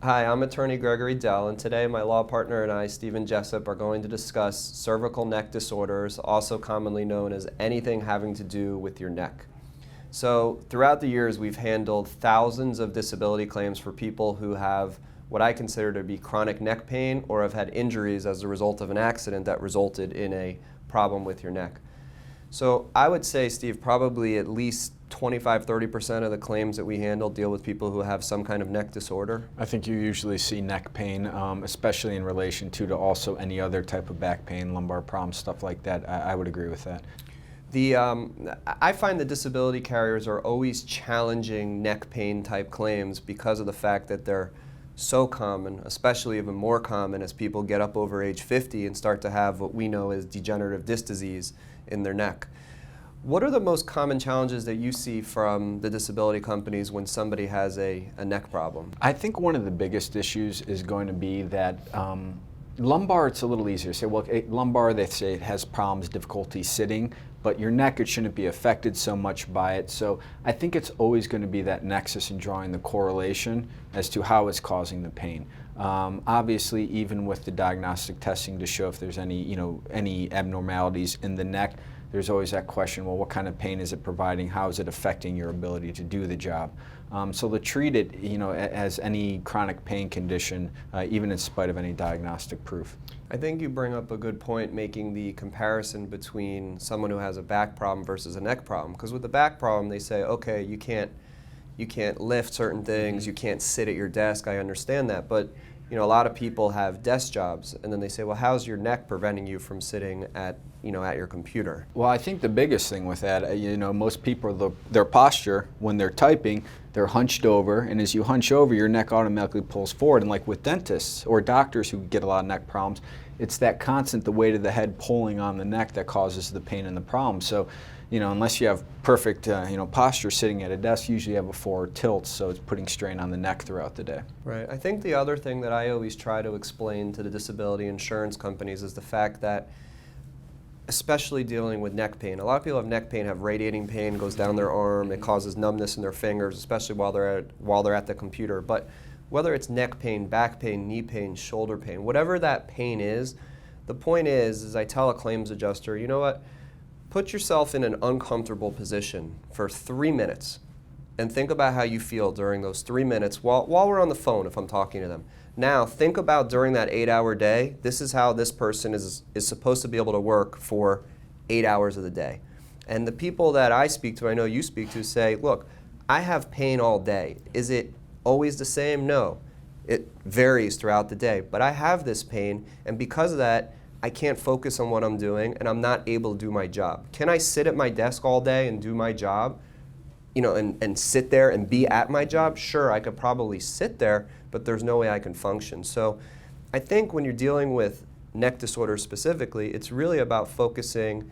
Hi, I'm attorney Gregory Dell, and today my law partner and I, Stephen Jessup, are going to discuss cervical neck disorders, also commonly known as anything having to do with your neck. So throughout the years, we've handled thousands of disability claims for people who have what I consider to be chronic neck pain or have had injuries as a result of an accident that resulted in a problem with your neck. So I would say, Steve, probably at least 25–30% of the claims that we handle deal with people who have some kind of neck disorder. I think you usually see neck pain, especially in relation to also any other type of back pain, lumbar problems, stuff like that. I would agree with that. I find the disability carriers are always challenging neck pain type claims because of the fact that they're so common, especially even more common as people get up over age 50 and start to have what we know as degenerative disc disease in their neck. What are the most common challenges that you see from the disability companies when somebody has a neck problem? I think one of the biggest issues is going to be that lumbar, it's a little easier to say, well, lumbar, they say it has problems, difficulty sitting, but your neck, it shouldn't be affected so much by it. So I think it's always going to be that nexus in drawing the correlation as to how it's causing the pain. Obviously, even with the diagnostic testing to show if there's any abnormalities in the neck, there's always that question, well, what kind of pain is it providing? How is it affecting your ability to do the job? So to treat it, as any chronic pain condition, even in spite of any diagnostic proof. I think you bring up a good point making the comparison between someone who has a back problem versus a neck problem. Because with the back problem, they say, okay, you can't lift certain things, you can't sit at your desk, I understand that. But a lot of people have desk jobs, and then they say, well, how's your neck preventing you from sitting at your computer? Well, I think the biggest thing with that, most people, their posture, when they're typing, they're hunched over, and as you hunch over, your neck automatically pulls forward. And like with dentists or doctors who get a lot of neck problems, it's that the weight of the head pulling on the neck that causes the pain and the problem. So, unless you have perfect, posture sitting at a desk, usually you have a forward tilt, so it's putting strain on the neck throughout the day. Right. I think the other thing that I always try to explain to the disability insurance companies is the fact that, especially dealing with neck pain, a lot of people have neck pain, have radiating pain, goes down their arm, it causes numbness in their fingers, especially while they're at the computer. But whether it's neck pain, back pain, knee pain, shoulder pain, whatever that pain is, the point is I tell a claims adjuster, you know what? Put yourself in an uncomfortable position for 3 minutes and think about how you feel during those 3 minutes while we're on the phone if I'm talking to them. Now think about during that 8-hour day, this is how this person is supposed to be able to work for 8 hours of the day. And the people that I speak to, I know you speak to, say, look, I have pain all day. Is it always the same? No. It varies throughout the day. But I have this pain, and because of that, I can't focus on what I'm doing, and I'm not able to do my job. Can I sit at my desk all day and do my job, and sit there and be at my job? Sure, I could probably sit there, but there's no way I can function. So I think when you're dealing with neck disorders specifically, it's really about focusing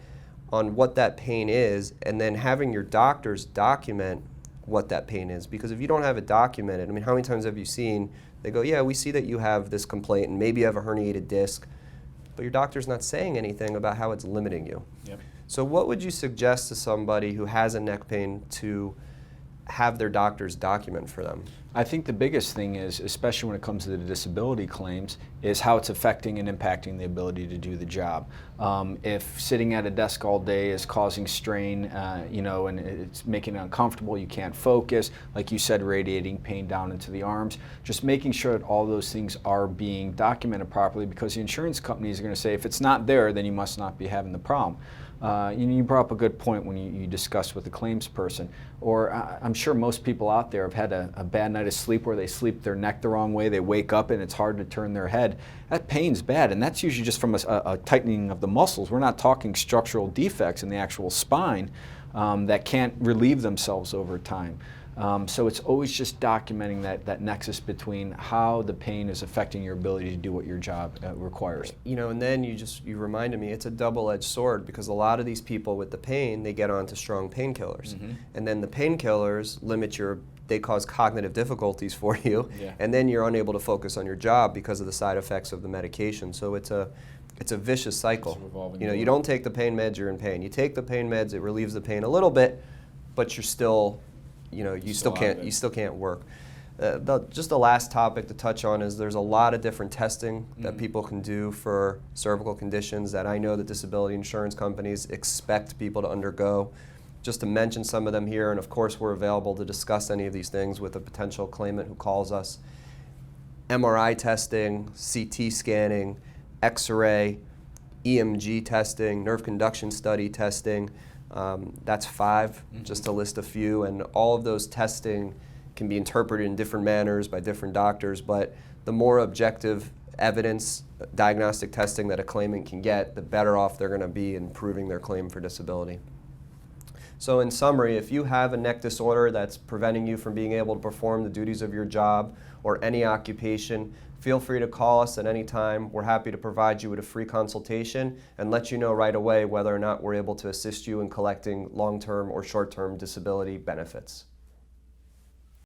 on what that pain is and then having your doctors document what that pain is. Because if you don't have it documented, how many times have you seen, they go, yeah, we see that you have this complaint and maybe you have a herniated disc, but your doctor's not saying anything about how it's limiting you. Yep. So what would you suggest to somebody who has a neck pain to have their doctors document for them? I think the biggest thing is, especially when it comes to the disability claims, is how it's affecting and impacting the ability to do the job. If sitting at a desk all day is causing strain, and it's making it uncomfortable, you can't focus, like you said, radiating pain down into the arms, just making sure that all those things are being documented properly, because the insurance companies are going to say, if it's not there, then you must not be having the problem. You brought up a good point when you discussed with the claims person, or I'm sure most people out there have had a bad night of sleep where they sleep their neck the wrong way, they wake up and it's hard to turn their head. That pain's bad, and that's usually just from a tightening of the muscles. We're not talking structural defects in the actual spine that can't relieve themselves over time. So it's always just documenting that nexus between how the pain is affecting your ability to do what your job requires. And then you reminded me, it's a double-edged sword, because a lot of these people with the pain, they get onto strong painkillers. Mm-hmm. And then the painkillers they cause cognitive difficulties for you, yeah. And then you're unable to focus on your job because of the side effects of the medication. So it's a vicious cycle. You don't take the pain meds, you're in pain. You take the pain meds, it relieves the pain a little bit, but you're still, you still can't work. Just the last topic to touch on is there's a lot of different testing that people can do for cervical conditions that I know that disability insurance companies expect people to undergo. Just to mention some of them here, and of course we're available to discuss any of these things with a potential claimant who calls us. MRI testing, CT scanning, X-ray, EMG testing, nerve conduction study testing. That's 5, just to list a few, and all of those testing can be interpreted in different manners by different doctors, but the more objective evidence, diagnostic testing that a claimant can get, the better off they're going to be in proving their claim for disability. So in summary, if you have a neck disorder that's preventing you from being able to perform the duties of your job or any occupation, feel free to call us at any time. We're happy to provide you with a free consultation and let you know right away whether or not we're able to assist you in collecting long-term or short-term disability benefits.